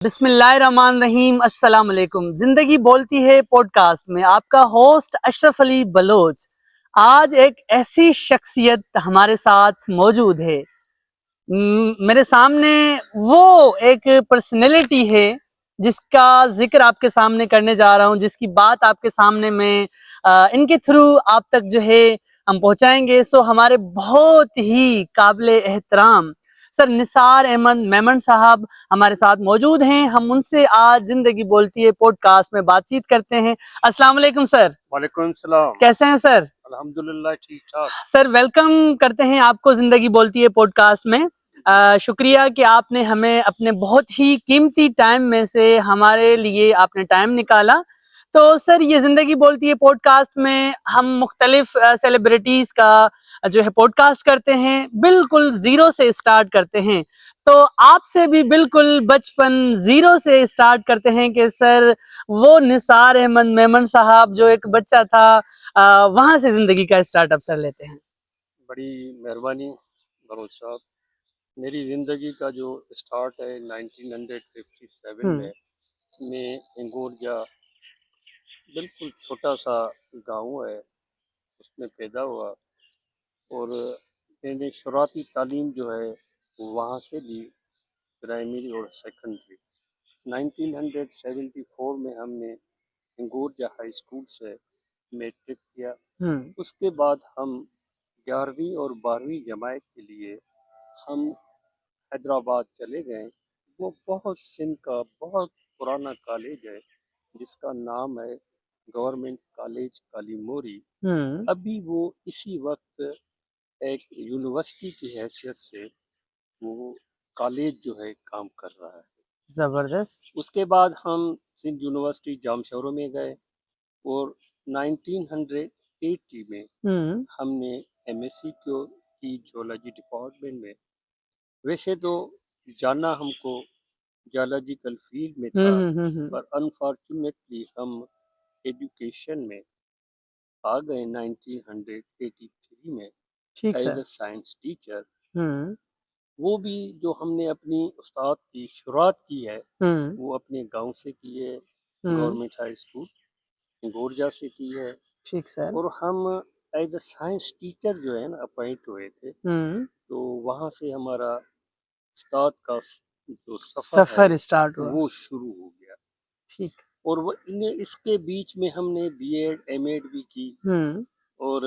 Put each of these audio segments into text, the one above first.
बिस्मिल्लाहिर्रहमानिर्रहीम। अस्सलाम वालेकुम। जिंदगी बोलती है पॉडकास्ट में आपका होस्ट अशरफ अली बलोच। आज एक ऐसी शख्सियत हमारे साथ मौजूद है। मेरे सामने वो एक पर्सनैलिटी है जिसका जिक्र आपके सामने करने जा रहा हूँ, जिसकी बात आपके सामने में इनके थ्रू आप तक जो है हम पहुँचाएंगे। सो हमारे बहुत ही काबिल एहतराम सर निसार अहमद मेमन साहब हमारे साथ मौजूद हैं। हम उनसे आज जिंदगी बोलती है पॉडकास्ट में बातचीत करते हैं। अस्सलाम वालेकुम सर। वालेकुम सलाम। कैसे हैं सर? अल्हम्दुलिल्लाह ठीक ठाक। सर वेलकम करते हैं आपको जिंदगी बोलती है पॉडकास्ट में। शुक्रिया कि आपने हमें अपने बहुत ही कीमती टाइम में से हमारे लिए आपने टाइम निकाला। तो सर ये जिंदगी बोलती है पॉडकास्ट में हम मुख्तलिफ सेलिब्रिटीज का जो है पॉडकास्ट करते हैं, बिल्कुल जीरो से स्टार्ट करते हैं। तो आपसे भी बिल्कुल बचपन जीरो से स्टार्ट करते हैं कि सर वो निसार अहमद मेमन साहब जो एक बच्चा था वहां से जिंदगी का स्टार्टअप सर लेते हैं। बड़ी मेहरबानी बलोच साहब। मेरी ज़िंदगी का जो स्टार्ट है 1957 हम्म। में मैं इंगोरजा बिल्कुल छोटा सा गांव है उसमें पैदा हुआ और मैंने शुरुआती तालीम जो है वहाँ से ली, प्राइमरी और सेकेंडरी। 1974 में हमने इंगोरजा हाई स्कूल से मैट्रिक किया। हम्म। उसके बाद हम 11वीं और 12वीं जमात के लिए हम हैदराबाद चले गए। वो बहुत सिंध का बहुत पुराना कॉलेज है जिसका नाम है गवर्नमेंट कॉलेज कालीमोरी। हम्म। अभी वो इसी वक्त एक यूनिवर्सिटी की हैसियत से वो कॉलेज जो है काम कर रहा है। जबरदस्त। उसके बाद हम सिंध यूनिवर्सिटी जामशोरों में गए और 1980 में हम्म। हमने एमएससी को की जोलॉजी डिपार्टमेंट में। वैसे तो जाना हमको जोलॉजिकल फील्ड में था, हम्म। पर अनफॉर्चुनेटली हम एजुकेशन में आ गए 1983 में ठीक age sir. A science teacher. Hmm. वो भी जो हमने अपनी उस्ताद की शुरुआत की है हम्म। वो अपने गांव से की है, हम्म। गवर्नमेंट हाई स्कूल गोरजा से की है। ठीक सर। और हम एज अ साइंस टीचर जो है ना अपॉइंट हुए थे, हम्म। तो वहाँ से हमारा उस्ताद का जो सफ़र है सफर स्टार्ट हुआ। वो शुरू हो गया। ठीक। और वो इन्हें इसके बीच में हमने बीएड एमएड भी की। हम्म। और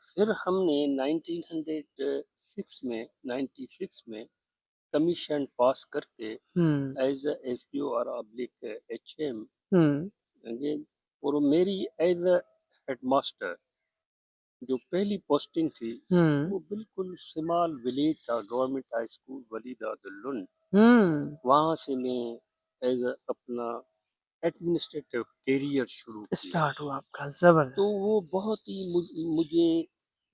फिर हमने 1906 में कमीशन पास करके हम्म। एज एस डी ओ और अब्लिक एच एम हम्म। अगेन। और मेरी एज अ हेडमास्टर जो पहली पोस्टिंग थी हम्म। वो बिल्कुल स्मॉल विलेज था, गवर्नमेंट हाई स्कूल वलीदा दुल्लुन। हम्म। वहाँ से मैं एज अपना एडमिनिस्ट्रेटिव करियर शुरू किया। स्टार्ट हुआ आपका, तो जबरदस्त। वो बहुत ही मुझे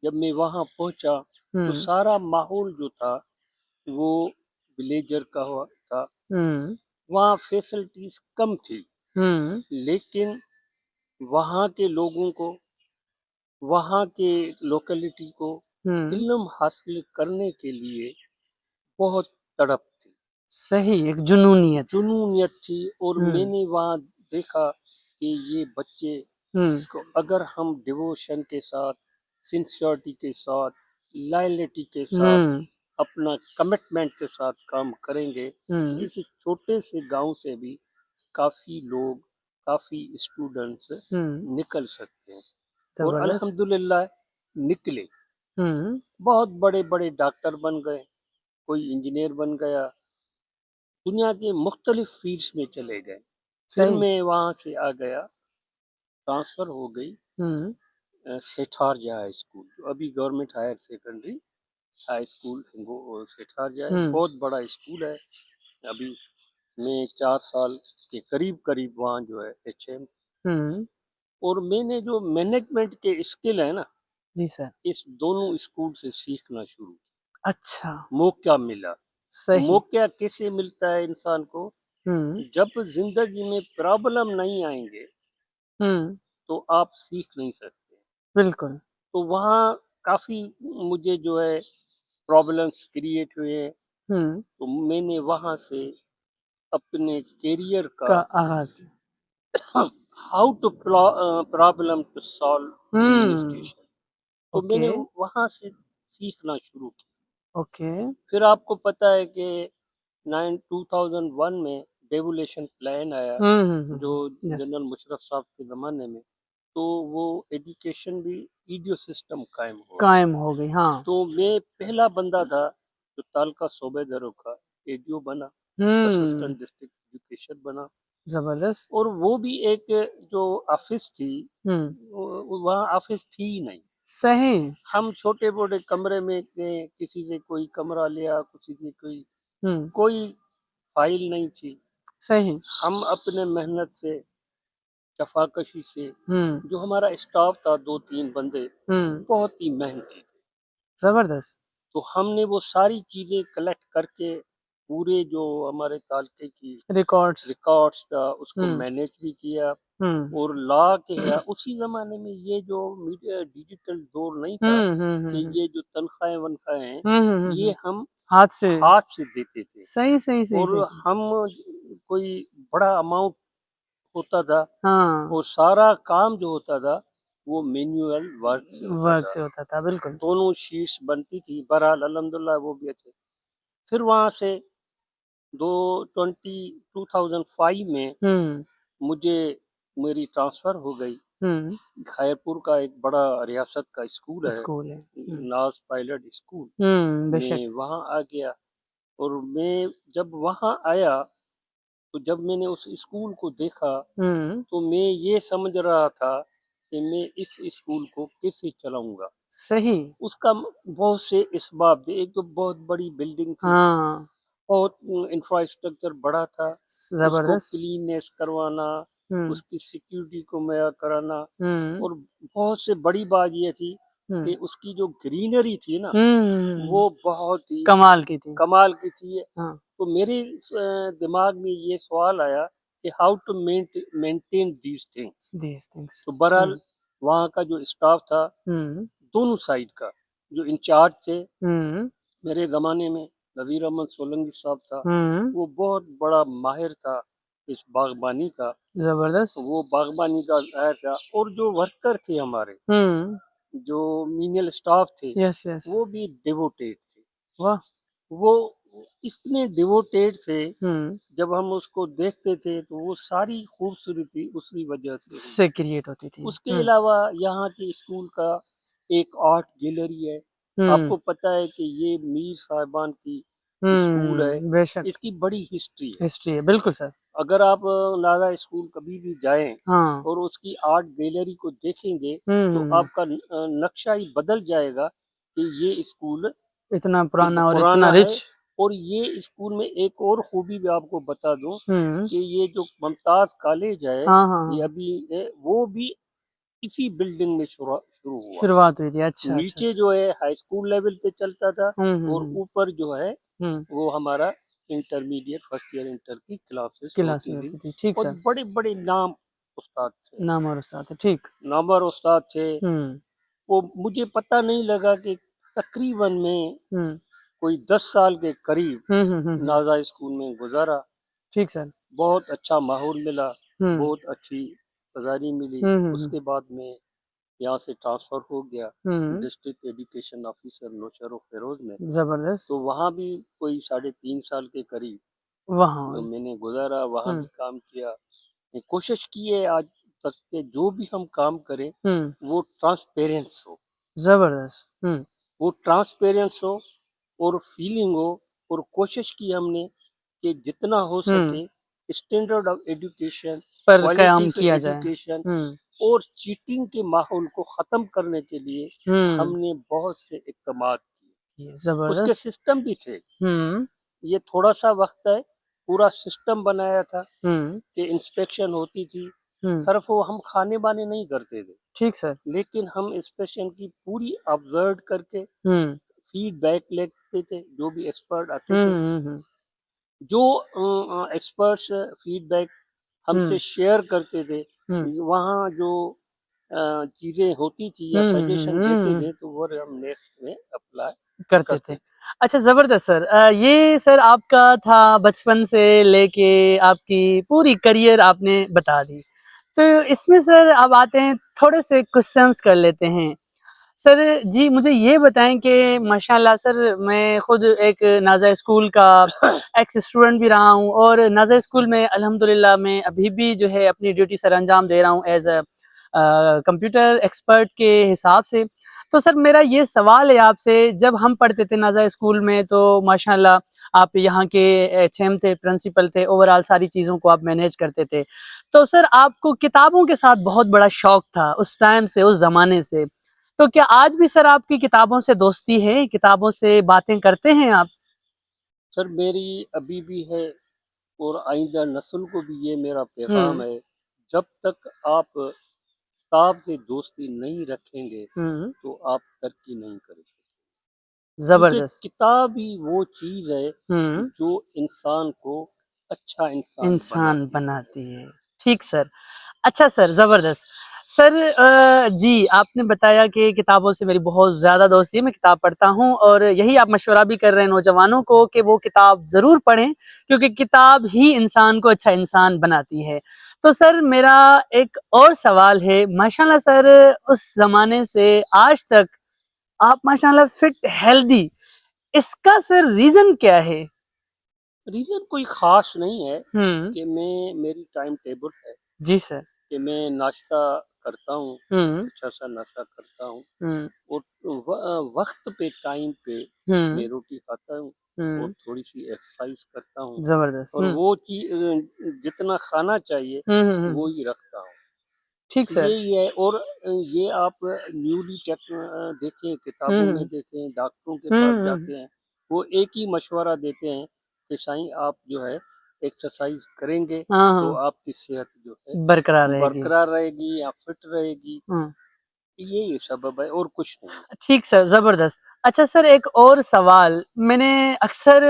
जब मैं वहाँ पहुँचा तो हम्म। सारा माहौल जो था वो विलेजर का हुआ था। हम्म। वहाँ फैसिलिटीज़ कम थी, हम्म। लेकिन वहाँ के लोगों को, वहाँ के लोकेलिटी को हम्म। इल्म हासिल करने के लिए बहुत तड़प थी, सही, एक जुनूनियत। जुनूनियत थी। और हम्म। मैंने वहाँ देखा कि ये बच्चे हम्म। को अगर हम डिवोशन के साथ, सिंसियरिटी के साथ, लॉयल्टी के साथ, हम्म। अपना कमिटमेंट के साथ काम करेंगे तो हम्म। इस छोटे से गांव से भी काफ़ी लोग, काफ़ी स्टूडेंट्स हम्म। निकल सकते हैं। और जबरदस्त। अल्हम्दुलिल्लाह निकले। हम्म। बहुत बड़े बड़े डॉक्टर बन गए, कोई इंजीनियर बन गया, दुनिया के मुख्तलिफ फील्ड्स में चले गए। फिर सही। मैं वहाँ से आ गया, ट्रांसफ़र हो गई हम्म। सेठारजा हाई स्कूल, जो अभी government higher secondary high school सेठारजा है। हम्म। बहुत बड़ा स्कूल है। अभी मैं 4 साल के करीब करीब वहाँ जो है एचएम। हम्म। और मैंने जो मैनेजमेंट के स्किल है ना, जी सर। इस दोनों स्कूल से सीखना शुरू किया। अच्छा। मौका मिला। सही। मौका कैसे मिलता है इंसान को? हम्म। जब जिंदगी में प्रॉब्लम नहीं आएंगे हम्म। तो आप सीख नहीं सकते। बिल्कुल। तो वहाँ काफ़ी मुझे जो है प्रॉब्लम्स क्रिएट हुए। हम्म। तो मैंने वहाँ से अपने करियर का का आगाज किया। How to problem to solve hmm. Administration. तो ओके। मैंने वहां से सीखना शुरू किया। ओके। फिर आपको पता है कि 2001 में डेवोल्यूशन प्लान आया, जो यस। जनरल मुशर्रफ साहब के ज़माने में। तो वो एजुकेशन भी ईडियो सिस्टम कायम हुआ। कायम हो गई, हाँ। तो मैं पहला बंदा था जो तालका सूबेदारों का एडीओ बना, हम्म। असिस्टेंट डिस्ट्रिक्ट एजुकेशन बना। जबरदस्त। और वो भी एक जो ऑफिस थी, हम्म। वहाँ ऑफिस थी ही नहीं। सही। हम छोटे मोटे कमरे में थे, किसी से कोई कमरा लिया, किसी से कोई हम्म। कोई फाइल नहीं थी। सही। हम अपने मेहनत से, चफाकशी से, हम्म। जो हमारा स्टाफ था 2-3 बंदे, हम्म। बहुत ही मेहनती थे। जबरदस्त। तो हमने वो सारी चीज़ें कलेक्ट करके पूरे जो हमारे तालके की रिकॉर्ड्स। रिकॉर्ड्स था उसको हम्म। मैनेज भी किया। हम्म। और ला के है उसी ज़माने में, ये जो मीडिया डिजिटल दौर नहीं था कि हम्म। ये जो तनख्वाहें वनख्वाहें हैं, ये हम्म। हम हाथ से। हाथ से देते थे। सही सही सही और सही सही। हम कोई बड़ा अमाउंट होता था, हाँ। और सारा काम जो होता था वो मैन्युअल वर्क से होता वर्क था। से होता था, बिल्कुल। दोनों शीट्स बनती थी, बहरहाल अल्हम्दुलिल्लाह वो भी अच्छे। फिर वहाँ से दो 2005 में हम्म। मुझे मेरी ट्रांसफ़र हो गई। हम्म। खैरपुर का एक बड़ा रियासत का स्कूल है, स्कूल है। नाज पायलट स्कूल। बेशक। मैं वहाँ आ गया। और मैं जब वहाँ आया, तो जब मैंने उस स्कूल को देखा, हम्म। तो मैं ये समझ रहा था कि मैं इस स्कूल को कैसे चलाऊंगा। सही। उसका बहुत से इसबाब थे। एक तो बहुत बड़ी बिल्डिंग थी, हाँ। बहुत इंफ्रास्ट्रक्चर बड़ा था। उसको जबरदस्त। क्लीननेस करवाना, हम्म। उसकी सिक्योरिटी को मुहैया कराना। हम्म। और बहुत से बड़ी बात ये थी हम्म। कि उसकी जो ग्रीनरी थी ना, हम्म। वो बहुत ही कमाल की थी। कमाल की थी। हाँ। तो मेरे दिमाग में ये सवाल आया कि how to maintain these things. These things. तो बहरहाल वहाँ का जो स्टाफ था, हम्म। दोनों साइड का जो इंचार्ज थे, हम्म। मेरे ज़माने में नज़ीर अहमद सोलंकी साहब था, हम्म। वो बहुत बड़ा माहिर था इस बागबानी का। तो जबरदस्त। वो बागबानी का आया था। और जो वर्कर थे हमारे, हम्म। जो मीनियल स्टाफ थे, यस यस। वो भी डिवोटेड थे। वाह। वो इतने डिवोटेड थे, हम्म। जब हम उसको देखते थे तो वो सारी खूबसूरती उसी वजह से हुई। से क्रिएट होती थी। उसके अलावा यहाँ के स्कूल का एक आर्ट गैलरी है। हम्म। आपको पता है कि ये मीर साहिबान की स्कूल है। बेशक। इसकी बड़ी हिस्ट्री है। हिस्ट्री है, बिल्कुल सर। अगर आप नागा स्कूल कभी भी जाएं हाँ। और उसकी आर्ट गैलरी को देखेंगे, तो हम्म। आपका नक्शा ही बदल जाएगा कि ये स्कूल इतना पुराना और इतना पुराना है। रिच। और ये स्कूल में एक और खूबी भी आपको बता दूं हम्म। कि ये जो मुमताज कॉलेज है, हाँ हाँ ये हाँ। अभी है, वो भी इसी बिल्डिंग में शुरू हुआ। शुरुआत हुई थी, अच्छा अच्छा नीचे अच्छा। जो है हाई स्कूल लेवल पे चलता था, और हम्म। ऊपर जो है हम्म। वो हमारा इंटरमीडिएट फर्स्ट ईयर इंटर की क्लासेस क्लास होती थी। होती थी, ठीक और सर। बड़े बड़े नाम उस्ताद थे, नाम और उस्ताद, ठीक। नामवर उस्ताद थे। हम्म। वो मुझे पता नहीं लगा कि तकरीबन में हम्म। कोई 10 साल के करीब हम्म। नाजा स्कूल में गुजारा। ठीक सर। बहुत अच्छा माहौल मिला, हम्म। बहुत अच्छी गुजारी मिली। हम्म। उसके बाद में यहाँ से ट्रांसफ़र हो गया हम्म। डिस्ट्रिक्ट एजुकेशन ऑफिसर नौशर फिरोज में। जबरदस्त। तो वहाँ भी कोई 3.5 साल के करीब वहाँ। मैंने गुजारा, वहाँ भी हम्म। काम किया। ये कोशिश की है आज तक के जो भी हम काम करें हम्म। वो ट्रांसपेरेंस हो, जबरदस्त। वो ट्रांसपेरेंस हो और फीलिंग हो। और कोशिश की हमने कि जितना हो हम्म। सके स्टैंडर्ड ऑफ एजुकेशन, पर क्वालिटी कयाम ऑफ किया जाए। एजुकेशन हम्म। और चीटिंग के माहौल को ख़त्म करने के लिए हम्म। हमने बहुत से इक़दामात किए। ये उसके जबरदस्त। सिस्टम भी थे। हम्म। ये थोड़ा सा वक्त है, पूरा सिस्टम बनाया था हम्म। कि इंस्पेक्शन होती थी। हम्म। सिर्फ वो हम खाने बाने नहीं करते थे, ठीक सर। लेकिन हम इंस्पेक्शन की पूरी ऑब्जर्व करके हम्म। फीडबैक लेते थे जो भी एक्सपर्ट आते थे। हम्म। जो एक्सपर्ट्स फीडबैक हमसे हम्म। शेयर करते थे, हम्म। वहाँ जो चीज़ें होती थी या हम्म। सजेशन देते थे, तो वो हम नेक्स्ट में अप्लाई करते करते थे। थे। अच्छा, ज़बरदस्त सर। ये सर आपका था बचपन से लेके आपकी पूरी करियर आपने बता दी। तो इसमें सर अब आते हैं, थोड़े से क्वेश्चंस कर लेते हैं। सर जी मुझे ये बताएँ कि माशाल्लाह सर मैं खुद एक नाज़ा स्कूल का एक्स स्टूडेंट भी रहा हूँ और नाज़ा स्कूल में अल्हम्दुलिल्लाह मैं अभी भी जो है अपनी ड्यूटी सर अंजाम दे रहा हूँ एज़ अ कंप्यूटर एक्सपर्ट के हिसाब से। तो सर मेरा ये सवाल है आपसे, जब हम पढ़ते थे नाज़ा स्कूल में तो माशाल्लाह आप यहाँ के एचएम थे, प्रिंसिपल थे, ओवरऑल सारी चीज़ों को आप मैनेज करते थे। तो सर आपको किताबों के साथ बहुत बड़ा शौक था उस टाइम से, उस ज़माने से। तो क्या आज भी सर आपकी किताबों से दोस्ती है? किताबों से बातें करते हैं आप? सर मेरी अभी भी है, और आइंदा नस्ल को भी ये मेरा पैगाम हुँ, है, जब तक आप किताब से दोस्ती नहीं रखेंगे हुँ, तो आप तरक्की नहीं कर सकते। क्योंकि ज़बरदस्त। किताब ही वो चीज़ है हुँ, जो इंसान को अच्छा इंसान इंसान बनाती है। बनाती है। ठीक सर। अच्छा सर, ज़बरदस्त। सर जी, आपने बताया कि किताबों से मेरी बहुत ज़्यादा दोस्ती है, मैं किताब पढ़ता हूँ और यही आप मशवरा भी कर रहे हैं नौजवानों को कि वो किताब ज़रूर पढ़ें, क्योंकि किताब ही इंसान को अच्छा इंसान बनाती है। तो सर मेरा एक और सवाल है, माशाल्लाह सर उस ज़माने से आज तक आप माशाल्लाह फिट, हेल्दी, इसका सर रीज़न क्या है? रीज़न कोई ख़ास नहीं है हुँ, कि मेरी टाइम टेबल है जी सर। कि मैं नाश्ता करता हूँ, हुँ, अच्छा सा नाश्ता करता हूँ, हुँ, और वक्त पे टाइम पे हुँ, मैं रोटी खाता हूँ और हुँ, थोड़ी सी एक्सरसाइज करता हूँ, ज़बरदस्त। और हुँ, वो चीज़ जितना खाना चाहिए हुँ, हुँ, वो हुँ। ही रखता हूँ। ठीक तो सर। यही है। और ये आप न्यूली देखें, हुँ, किताबों में हुँ। देखें, डॉक्टरों के हुँ, पास हुँ। जाते हैं, वो एक ही मशवरा देते हैं कि साईं आप जो है एक्सरसाइज करेंगे हाँ, तो हाँ, आपकी सेहत जो है बरकरार रहेगी। बरकरार रहेगी या फिट रहेगी। हुँ। यही सबब है और कुछ नहीं। ठीक सर, ज़बरदस्त। अच्छा सर एक और सवाल, मैंने अक्सर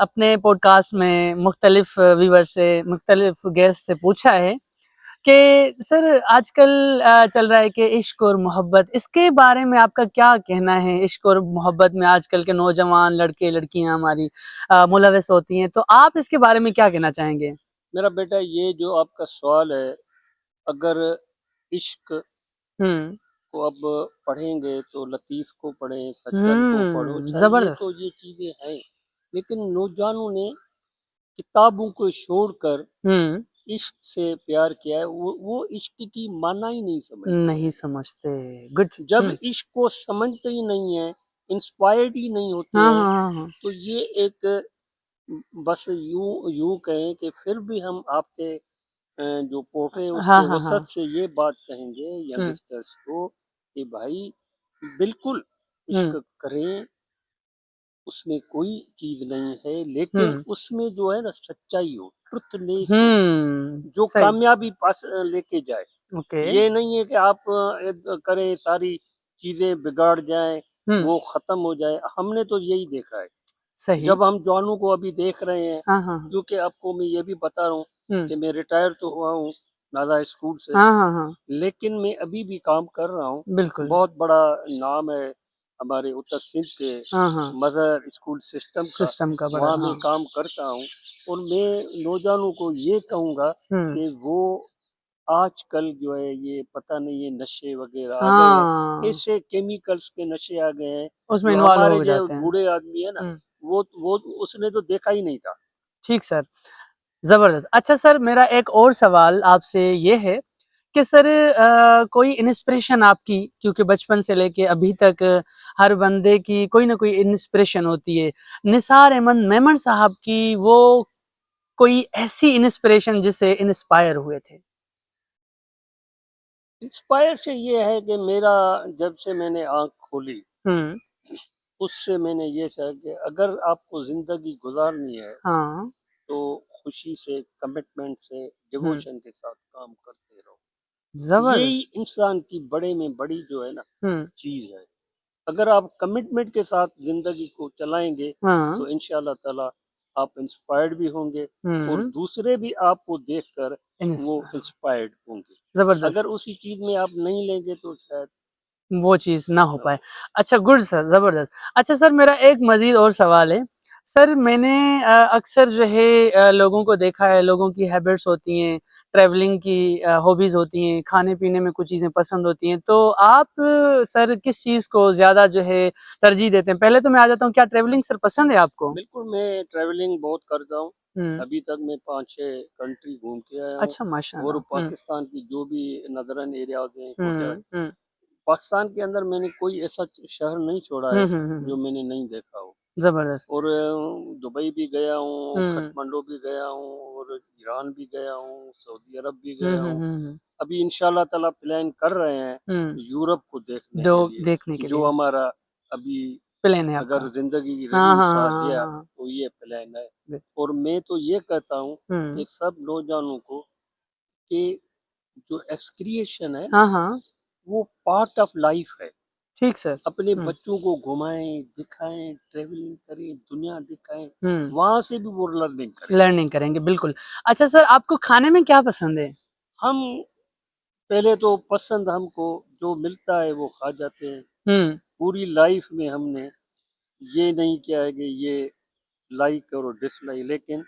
अपने पॉडकास्ट में मुख्तलिफ़ व्यूअर से, मुख्तलिफ़ गेस्ट से पूछा है कि सर आजकल चल रहा है कि इश्क और मोहब्बत, इसके बारे में आपका क्या कहना है? इश्क और मोहब्बत में आजकल के नौजवान लड़के-लड़कियाँ हमारी मुलविस होती हैं, तो आप इसके बारे में क्या कहना चाहेंगे? मेरा बेटा, ये जो आपका सवाल है, अगर इश्क हुँ। को अब पढ़ेंगे तो लतीफ़ को पढ़ें, सज्जन को पढ़ो, चाहिए ज़बरदस्त। तो ये चीज़ें हैं। लेकिन नौजवानों ने किताबों को छोड़कर हुँ। इश्क से प्यार किया है, वो इश्क की माना ही नहीं समझते नहीं हैं। समझते। गुड। जब हुँ। इश्क को समझते ही नहीं है, इंस्पायर्ड ही नहीं होते हाँ, हैं, हाँ, हाँ, हाँ। तो ये एक बस यूं यूं कहें कि फिर भी हम आपके जो पोते हाँ, उसके हाँ, वसत हाँ। से ये बात कहेंगे हुँ, यंगस्टर्स को कि भाई बिल्कुल हुँ, इश्क करें, उसमें कोई चीज नहीं है, लेकिन हुँ, उसमें जो है ना सच्चाई हो, ट्रुथनेस हो, जो सही। कामयाबी पास लेके जाए। ओके। ये नहीं है कि आप करें, सारी चीजें बिगाड़ जाएं, हुँ, वो खत्म हो जाए। हमने तो यही देखा है सही। जब हम जवानों को अभी देख रहे हैं। हाँ, हाँ, हाँ। क्योंकि आपको मैं ये भी बता रहा हूँ हुँ। कि मैं रिटायर तो हुआ हूँ नाला स्कूल से, हाँ, हाँ, हाँ। लेकिन मैं अभी भी काम कर रहा हूँ। बिल्कुल। बहुत बड़ा नाम है हमारे उत्तर सिंध के हाँ, हाँ। मदर स्कूल सिस्टम का, सिस्टम का बड़ा वहाँ मैं हाँ। काम करता हूँ। और मैं नौजवानों को ये कहूँगा हुँ। कि वो आजकल जो है ये पता नहीं, ये नशे वगैरह आ गए हैं, हाँ, ऐसे केमिकल्स के नशे आ गए हैं उसमें जो इन्वॉल्व हमारे हो जो जाते हैं। बूढ़े आदमी है ना, हुँ, वो उसने तो देखा ही नहीं था। ठीक सर। ज़बरदस्त। अच्छा सर मेरा एक और सवाल आपसे ये है कि सर कोई इंस्पिरेशन आपकी, क्योंकि बचपन से लेके अभी तक हर बंदे की कोई ना कोई इंस्पिरेशन होती है। निसार अहमद मेमन साहब की वो कोई ऐसी इंस्पिरेशन जिससे इंस्पायर हुए थे? इंस्पायर से ये है कि मेरा, जब से मैंने आँख खोली, हुँ, उससे मैंने ये सीखा कि अगर आपको ज़िंदगी गुज़ारनी है, हाँ, तो खुशी से, कमिटमेंट से, हुँ, डिवोशन के साथ काम करते रहो। यही ज़बरदस्त। इंसान की बड़े में बड़ी जो है ना हुँ, चीज़ है। अगर आप कमिटमेंट के साथ ज़िंदगी को चलाएँगे, हाँ, तो इंशाअल्लाह ताला आप इंस्पायर्ड भी होंगे और हुँ, दूसरे भी आपको देखकर वो इंस्पा इंस्पायर्ड होंगे। अगर ज़बरदस्त। उसी चीज़ में आप नहीं लेंगे तो शायद वो चीज ना हो हाँ। पाए। अच्छा, गुड सर, जबरदस्त। अच्छा सर, मेरा एक मजीद और सवाल है। सर मैंने अक्सर जो है लोगों को देखा है, लोगों की हैबिट्स होती हैं, ट्रैवलिंग की हॉबीज होती हैं, खाने पीने में कुछ चीजें पसंद होती हैं। तो आप सर किस चीज को ज्यादा जो है तरजीह देते हैं? पहले तो मैं आ जाता हूँ, क्या ट्रैवलिंग सर पसंद है आपको? बिल्कुल, मैं ट्रैवलिंग बहुत करता हूँ। हम्म। अभी तक मैं 5-6 कंट्री घूम के आया हूँ। अच्छा, माशाल्लाह। और पाकिस्तान की जो भी नदरन एरियाज हैं, कोटा, हम्म। पाकिस्तान के अंदर मैंने कोई ऐसा शहर नहीं छोड़ा है जो मैंने नहीं देखा हो। जबरदस्त। और दुबई भी गया हूँ, हम्म काठमांडू भी गया हूँ, और ईरान भी गया हूँ, सऊदी अरब भी हम्म गया हम्म हूँ। हम्म अभी इंशाल्लाह ताला प्लान कर रहे हैं हम्म। यूरोप को देखने दो के लिए, देखने के जो लिए हमारा अभी प्लान है आपका? अगर जिंदगी हाँ रही हाँ हाँ साथ हाँ दिया हाँ तो ये प्लान है। हाँ। और मैं तो ये कहता हूँ हम्म। कि सब नौजवानों को कि जो एक्सक्रिएशन है हाँ हाँ। वो पार्ट ऑफ लाइफ है। ठीक सर। अपने बच्चों को घुमाएं, दिखाएं, ट्रेवलिंग करें, दुनिया दिखाएं, हम्म। वहां से भी वो लर्निंग करेंगे। लर्निंग करेंगे, बिल्कुल। अच्छा सर, आपको खाने में क्या पसंद है? हम पहले तो पसंद हमको जो मिलता है वो खा जाते हैं। हम्म। पूरी लाइफ में हमने ये नहीं किया है कि ये लाइक और डिसलाइक, लेकिन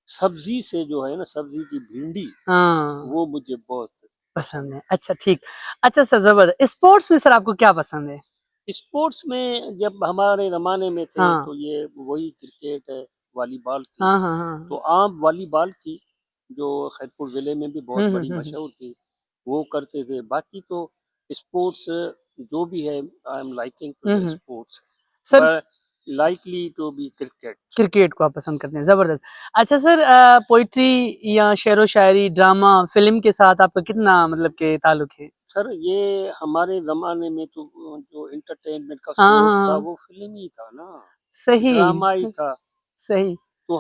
सब्जी से जो है ना, सब्जी की भिंडी, हाँ, वो मुझे बहुत पसंद पसंद है। अच्छा, ठीक। अच्छा सर, जबरदस्त। स्पोर्ट्स में सर आपको क्या पसंद है? है। स्पोर्ट्स में जब हमारे ज़माने में थे हाँ तो ये वही क्रिकेट है, वॉलीबॉल थी। हाँ हाँ हाँ। तो आम वॉलीबॉल थी, जो खैरपुर ज़िले में भी बहुत बड़ी हम्म। मशहूर थी, वो करते थे। बाकी तो स्पोर्ट्स जो भी है, I am liking to the hmm. Sports, sir, पर likely to be cricket. Cricket को आप पसंद करते हैं, जबरदस्त। अच्छा सर, पोइट्री या शेरो शायरी, ड्रामा, फिल्म के साथ आपका कितना मतलब के ताल्लुक है? सर ये हमारे ज़माने में तो जो इंटरटेनमेंट का हाँ हाँ सोर्स था हाँ। वो फिल्म ही था ना, सही। ड्रामा ही था। सही। तो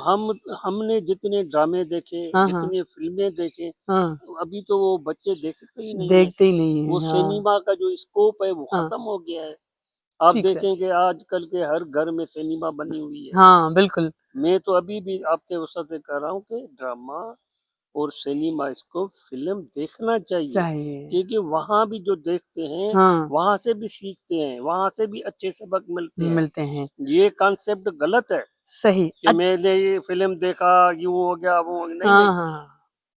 हमने जितने ड्रामे देखे, हाँ हाँ जितने फिल्में देखे, हाँ। अभी तो वो बच्चे देखते ही नहीं है। देखते ही नहीं वो है, हाँ। सिनेमा का जो स्कोप है वो हाँ, खत्म हो गया है। आप ठीक सर। देखेंगे आजकल के हर घर में सिनेमा बनी हुई है। हाँ, बिल्कुल। मैं तो अभी भी आपके वसत से कह रहा हूँ कि ड्रामा और सिनेमा, इसको फिल्म देखना चाहिए, चाहिए। क्योंकि वहाँ भी जो देखते हैं हाँ, वहाँ से भी सीखते हैं, वहाँ से भी अच्छे सबक मिलते हैं। मिलते हैं। ये कॉन्सेप्ट गलत है सही। कि मैंने ये फिल्म देखा, यूं हो गया, वो हो गया। नहीं हाँ नहीं, हाँ।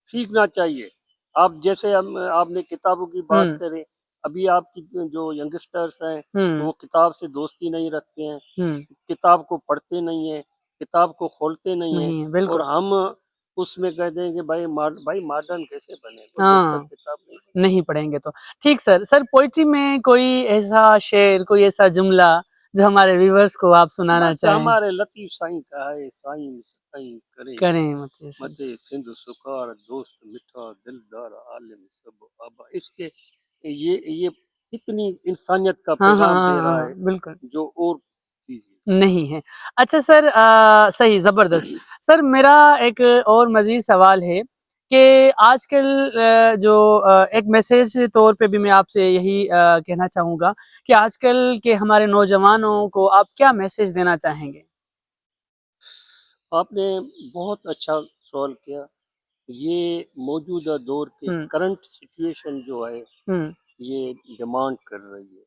सीखना चाहिए। आप जैसे हम आपने किताबों की बात हम्म करें, अभी आपकी जो यंगस्टर्स हैं हम्म वो किताब से दोस्ती नहीं रखते हैं, हम्म। किताब को पढ़ते नहीं है, किताब को खोलते नहीं है। नहीं है, और बिल्कुल। हम उसमें कह दें कि भाई मॉडर्न कैसे बने तो जब तक हाँ, किताब नहीं नहीं पढ़ेंगे तो। ठीक सर। सर, पोइट्री में कोई ऐसा शेर, कोई ऐसा जुमला जो हमारे व्यूवर्स को आप पढ़े। सुनाना बस चाहें? हमारे लतीफ साईं का है, साईं साईं करे करें मतलब मते सिंध सुकार, दोस्त मिठा दिलदार आलिम सब आबा। इसके ये इतनी इंसानियत का हाँ हाँ पैगाम हाँ दे हाँ रहा हाँ, है बिल्कुल। जो और कीजिए। नहीं है। अच्छा सर, सही, जबरदस्त। सर मेरा एक और मजीद सवाल है कि आजकल जो एक मैसेज के तौर पे भी मैं आपसे यही कहना चाहूँगा कि आजकल के हमारे नौजवानों को आप क्या मैसेज देना चाहेंगे? आपने बहुत अच्छा सवाल किया। ये मौजूदा दौर के हुँ, करंट सिचुएशन जो है हुँ, ये डिमांड कर रही है।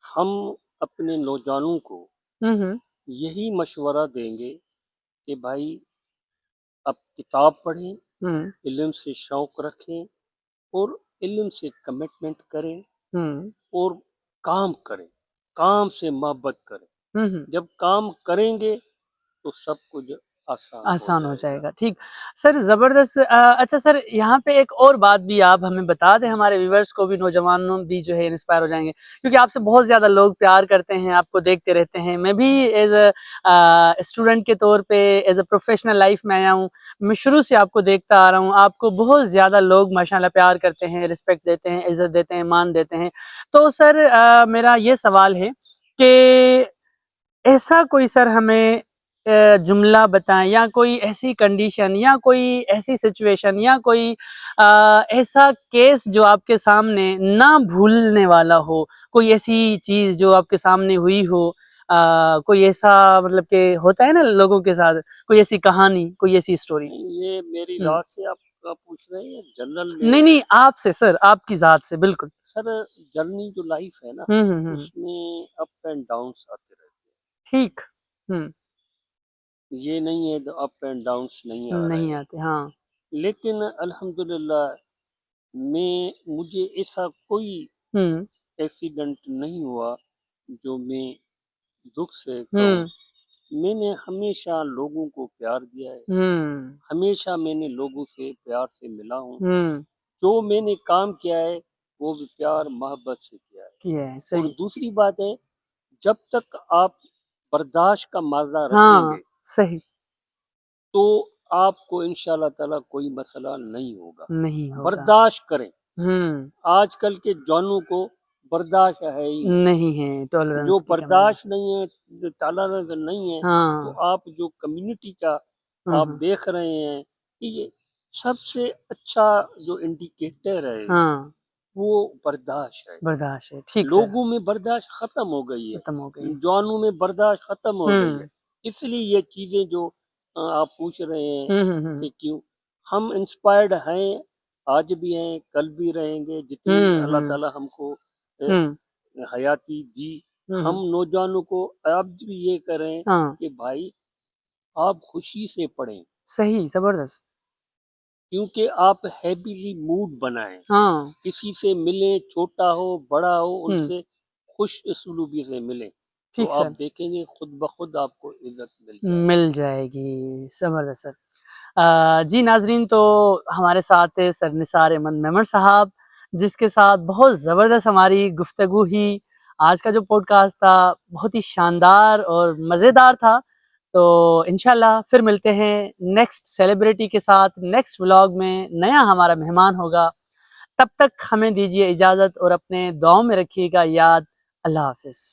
हम अपने नौजवानों को हुँ, यही मशवरा देंगे कि भाई अब किताब पढ़ें, हुँ, इल्म से शौक़ रखें, और इल्म से कमिटमेंट करें, हुँ, और काम करें, काम से मोहब्बत करें। हुँ, हुँ। जब काम करेंगे तो सब कुछ आसान हो आसान हो जाएगा। जाएगा, ठीक। सर ज़बरदस्त। अच्छा सर, यहाँ पे एक और बात भी आप हमें बता दें, हमारे व्यूअर्स को भी, नौजवानों भी जो है इंस्पायर हो जाएँगे, क्योंकि आपसे बहुत ज़्यादा लोग प्यार करते हैं, आपको देखते रहते हैं। मैं भी एज़ स्टूडेंट के तौर पे, एज़ प्रोफेशनल लाइफ़ में आया हूँ। मैं शुरू से आपको देखता आ रहा हूँ, आपको बहुत ज़्यादा लोग माशाल्लाह प्यार करते हैं, रिस्पेक्ट देते हैं, इज़्ज़त देते हैं, मान देते हैं। तो सर मेरा ये सवाल है कि ऐसा कोई सर हमें जुमला बताएं, या कोई ऐसी कंडीशन, या कोई ऐसी सिचुएशन, या कोई ऐसा केस जो आपके सामने ना भूलने वाला हो, कोई ऐसी चीज जो आपके सामने हुई हो, कोई ऐसा मतलब कि होता है ना लोगों के साथ, कोई ऐसी कहानी, कोई ऐसी स्टोरी। नहीं, ये मेरी हम्म। रात से आप पूछ रहे हैं जनरल नहीं में? नहीं, आपसे सर, आपकी जात से, बिल्कुल। सर जर्नी जो लाइफ है ना, उसमें अप एंड डाउन्स आते रहते ठीक। हैं। ये नहीं है तो अप एंड डाउन्स नहीं आ रहे नहीं हैं, आते, हाँ। लेकिन अल्हम्दुलिल्लाह मुझे ऐसा कोई हम्म एक्सीडेंट नहीं हुआ जो मैं दुख से कहूँ। हम्म मैंने हमेशा लोगों को प्यार दिया है, हम्म हमेशा मैंने लोगों से प्यार से मिला हूँ। हम्म जो मैंने काम किया है वो भी प्यार मोहब्बत से किया है। किया है, और सही। दूसरी बात है, जब तक आप बर्दाश्त का माज़ा हाँ, रखेंगे सही। तो आपको इंशाल्लाह ताला कोई मसला नहीं होगा। नहीं होगा। बर्दाश्त करें। हम्म आजकल के जवानों को बर्दाश्त है ही नहीं। नहीं है, जो टॉलरेंस की कमी है। बर्दाश्त नहीं है, जो टॉलरेंस नहीं है, तो हाँ। आप जो कम्युनिटी का आप हाँ। देख रहे हैं कि ये सबसे अच्छा जो इंडिकेटर है हाँ, वो बर्दाश्त है। बर्दाश्त है, ठीक सर। लोगों में बर्दाश्त खत्म हो गई है, खत्म हो गई। जवानों में बर्दाश्त खत्म हो गई है। हम्म इसलिए ये चीजें जो आप पूछ रहे हैं हम्म। कि क्यों, हम इंस्पायर्ड हैं, आज भी हैं, कल भी रहेंगे। जितनी अल्लाह हम्म ताला हमको हम्म हयाती दी, हम हम्म। नौजवानों को अब भी ये करें हाँ, कि भाई आप खुशी से पढ़ें, सही, जबरदस्त। क्योंकि आप हैप्पीली मूड बनाएं। हाँ। किसी से मिलें, छोटा हो बड़ा हो, हम्म। उनसे खुश सलूकी से मिलें, तो ठीक आप सर। देखेंगे खुद ब खुद आपको इज्जत मिल मिल जाएगी। जाएगी, जबरदस्त सर। जी नाजरीन, तो हमारे साथ थे सर निसार अहमद मेमन साहब, जिसके साथ बहुत ज़बरदस्त हमारी गुफ्तगू ही। आज का जो पॉडकास्ट था बहुत ही शानदार और मज़ेदार था। तो इंशाल्लाह फिर मिलते हैं नेक्स्ट सेलिब्रिटी के साथ, नेक्स्ट व्लॉग में नया हमारा मेहमान होगा। तब तक हमें दीजिए इजाज़त और अपने दुआओं में रखिएगा याद। अल्लाह हाफिज़।